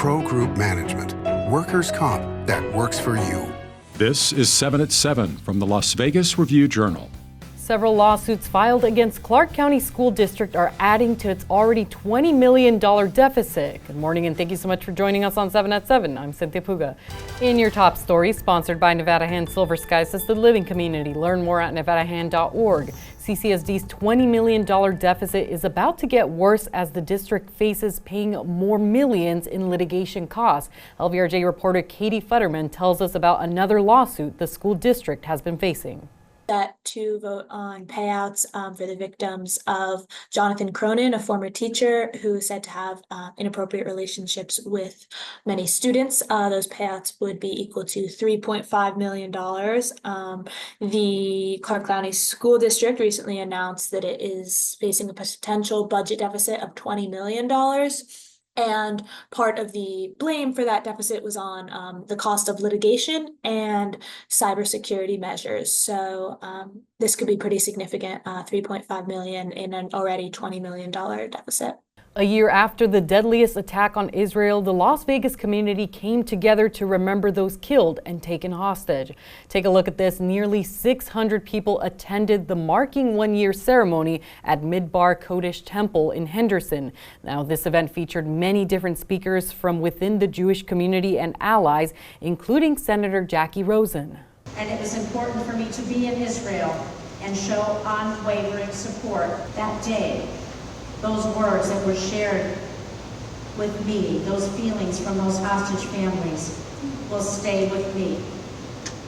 Pro Group Management. Workers' comp that works for you. This is 7 at 7 from the Las Vegas Review-Journal. Several lawsuits filed against Clark County School District are adding to its already $20 million deficit. Good morning and thank you so much for joining us on 7 at 7. I'm Cynthia Puga. In your top story, sponsored by Nevada Hand Silver Sky Assisted Living Community. Learn more at nevadahand.org. CCSD's $20 million deficit is about to get worse as the district faces paying more millions in litigation costs. LVRJ reporter Katie Futterman tells us about another lawsuit the school district has been facing. Set to vote on payouts for the victims of Jonathan Cronin, a former teacher who is said to have inappropriate relationships with many students. Those payouts would be equal to $3.5 million. The Clark County School District recently announced that it is facing a potential budget deficit of $20 million. And part of the blame for that deficit was on the cost of litigation and cybersecurity measures. So this could be pretty significant, $3.5 million in an already $20 million deficit. A year after the deadliest attack on Israel, the Las Vegas community came together to remember those killed and taken hostage. Take a look at this. Nearly 600 people attended the marking one-year ceremony at Midbar Kodesh Temple in Henderson. Now, this event featured many different speakers from within the Jewish community and allies, including Senator Jackie Rosen. And it was important for me to be in Israel and show unwavering support that day. Those words that were shared with me, those feelings from those hostage families will stay with me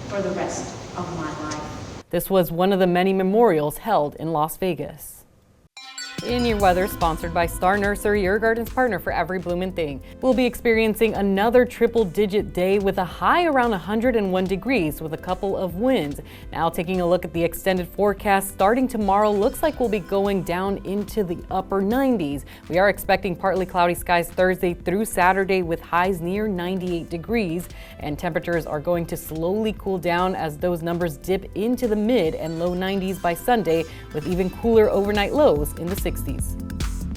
for the rest of my life. This was one of the many memorials held in Las Vegas. In your weather, sponsored by Star Nursery, your garden's partner for every bloomin' thing. We'll be experiencing another triple-digit day with a high around 101 degrees with a couple of winds. Now taking a look at the extended forecast, starting tomorrow looks like we'll be going down into the upper 90s. We are expecting partly cloudy skies Thursday through Saturday with highs near 98 degrees, and temperatures are going to slowly cool down as those numbers dip into the mid and low 90s by Sunday, with even cooler overnight lows in the 60s.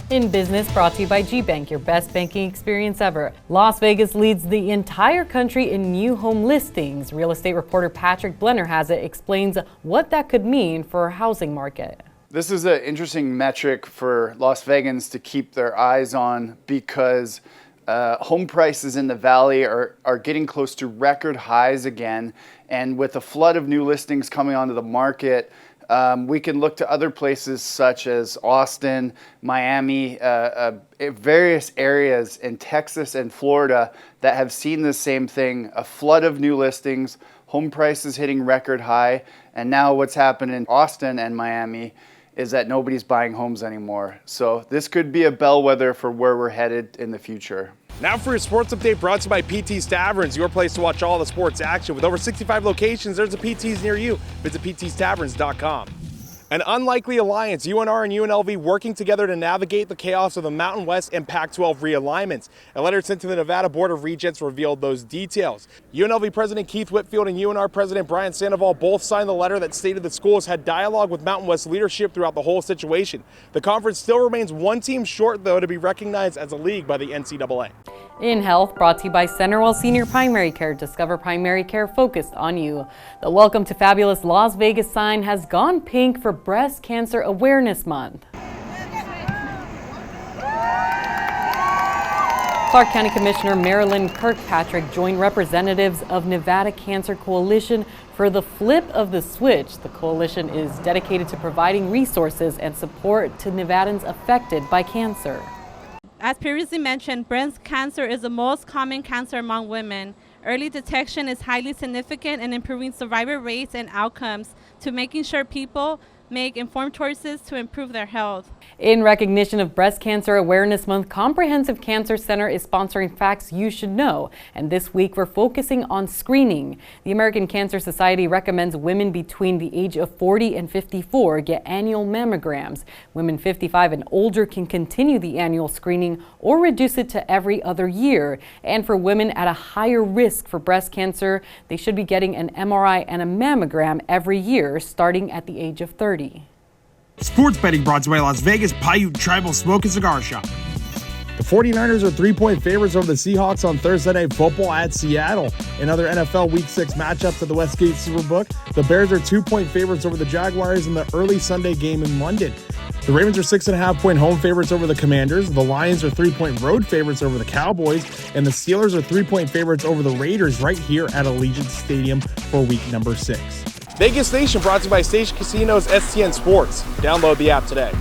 In business, brought to you by G-Bank, your best banking experience ever. Las Vegas leads the entire country in new home listings. Real estate reporter Patrick Blennerhassett explains what that could mean for our housing market. This is an interesting metric for Las Vegans to keep their eyes on because home prices in the valley are getting close to record highs again. And with a flood of new listings coming onto the market, we can look to other places such as Austin, Miami, various areas in Texas and Florida that have seen the same thing, a flood of new listings, home prices hitting record high. And now what's happened in Austin and Miami is that nobody's buying homes anymore. So this could be a bellwether for where we're headed in the future. Now for your sports update brought to you by PT's Taverns, your place to watch all the sports action. With over 65 locations, there's a PT's near you. Visit ptstaverns.com. An unlikely alliance, UNR and UNLV working together to navigate the chaos of the Mountain West and Pac-12 realignments. A letter sent to the Nevada Board of Regents revealed those details. UNLV President Keith Whitfield and UNR President Brian Sandoval both signed the letter that stated the schools had dialogue with Mountain West leadership throughout the whole situation. The conference still remains one team short, though, to be recognized as a league by the NCAA. In health, brought to you by Centerwell Senior Primary Care. Discover primary care focused on you. The Welcome to Fabulous Las Vegas sign has gone pink for Breast Cancer Awareness Month. Clark County Commissioner Marilyn Kirkpatrick joined representatives of Nevada Cancer Coalition for the Flip of the Switch. The coalition is dedicated to providing resources and support to Nevadans affected by cancer. As previously mentioned, breast cancer is the most common cancer among women. Early detection is highly significant in improving survivor rates and outcomes to making sure people make informed choices to improve their health. In recognition of Breast Cancer Awareness Month, Comprehensive Cancer Center is sponsoring Facts You Should Know, and this week we're focusing on screening. The American Cancer Society recommends women between the age of 40 and 54 get annual mammograms. Women 55 and older can continue the annual screening or reduce it to every other year. And for women at a higher risk for breast cancer, they should be getting an MRI and a mammogram every year, starting at the age of 30. Sports betting brought to you by Las Vegas Paiute Tribal Smoke and Cigar Shop. The 49ers are 3-point favorites over the Seahawks on Thursday Night Football at Seattle. In other NFL Week 6 matchups at the Westgate Superbook, the Bears are 2-point favorites over the Jaguars in the early Sunday game in London. The Ravens are 6.5-point home favorites over the Commanders. The Lions are 3-point road favorites over the Cowboys. And the Steelers are 3-point favorites over the Raiders right here at Allegiant Stadium for week number 6. Vegas Nation brought to you by Station Casinos STN Sports. Download the app today.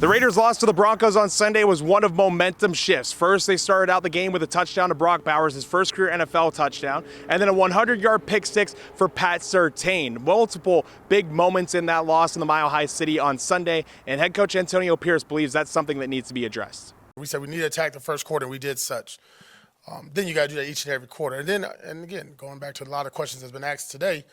The Raiders' loss to the Broncos on Sunday was one of momentum shifts. First, they started out the game with a touchdown to Brock Bowers, his first career NFL touchdown, and then a 100-yard pick six for Pat Surtain. Multiple big moments in that loss in the Mile High City on Sunday, and head coach Antonio Pierce believes that's something that needs to be addressed. We said we need to attack the first quarter, and we did such. Then you got to do that each and every quarter. And again, going back to a lot of questions that's been asked today,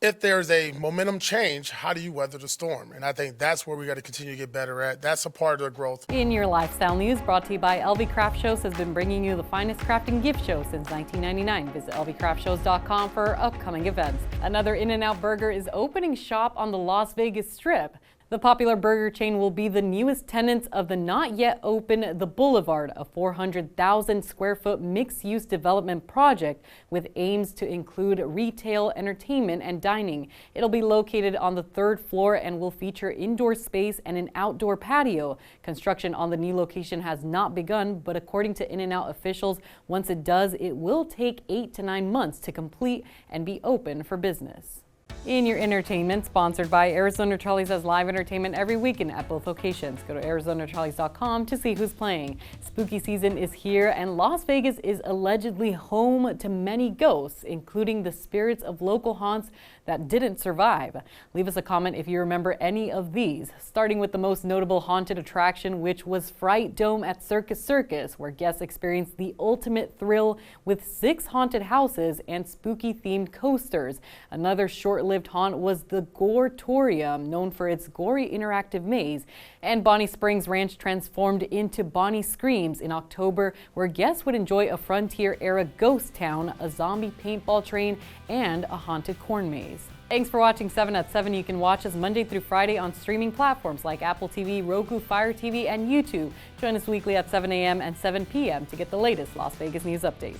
if there's a momentum change, how do you weather the storm? And I think that's where we got to continue to get better at. That's a part of the growth. In your lifestyle news, brought to you by LV Craft Shows, has been bringing you the finest craft and gift show since 1999. Visit lvcraftshows.com for upcoming events. Another In-N-Out Burger is opening shop on the Las Vegas Strip. The popular burger chain will be the newest tenants of the not yet open The Boulevard, a 400,000 square foot mixed-use development project with aims to include retail, entertainment, and dining. It'll be located on the 3rd floor and will feature indoor space and an outdoor patio. Construction on the new location has not begun, but according to In-N-Out officials, once it does, it will take 8 to 9 months to complete and be open for business. In your entertainment, sponsored by Arizona Charlie's has live entertainment every weekend at both locations. Go to ArizonaCharlies.com to see who's playing. Spooky season is here, and Las Vegas is allegedly home to many ghosts, including the spirits of local haunts that didn't survive. Leave us a comment if you remember any of these, starting with the most notable haunted attraction, which was Fright Dome at Circus Circus, where guests experienced the ultimate thrill with 6 haunted houses and spooky-themed coasters. Another short-lived haunt was the Goretorium, known for its gory interactive maze. And Bonnie Springs Ranch transformed into Bonnie Screams in October, where guests would enjoy a frontier-era ghost town, a zombie paintball train, and a haunted corn maze. Thanks for watching 7 at 7. You can watch us Monday through Friday on streaming platforms like Apple TV, Roku, Fire TV, and YouTube. Join us weekly at 7 a.m. and 7 p.m. to get the latest Las Vegas news updates.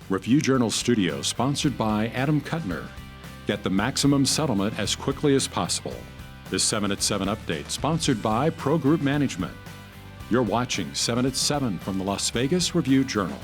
Review Journal Studio, sponsored by Adam Kuttner. Get the maximum settlement as quickly as possible. This 7 at 7 update, sponsored by Pro Group Management. You're watching 7 at 7 from the Las Vegas Review Journal.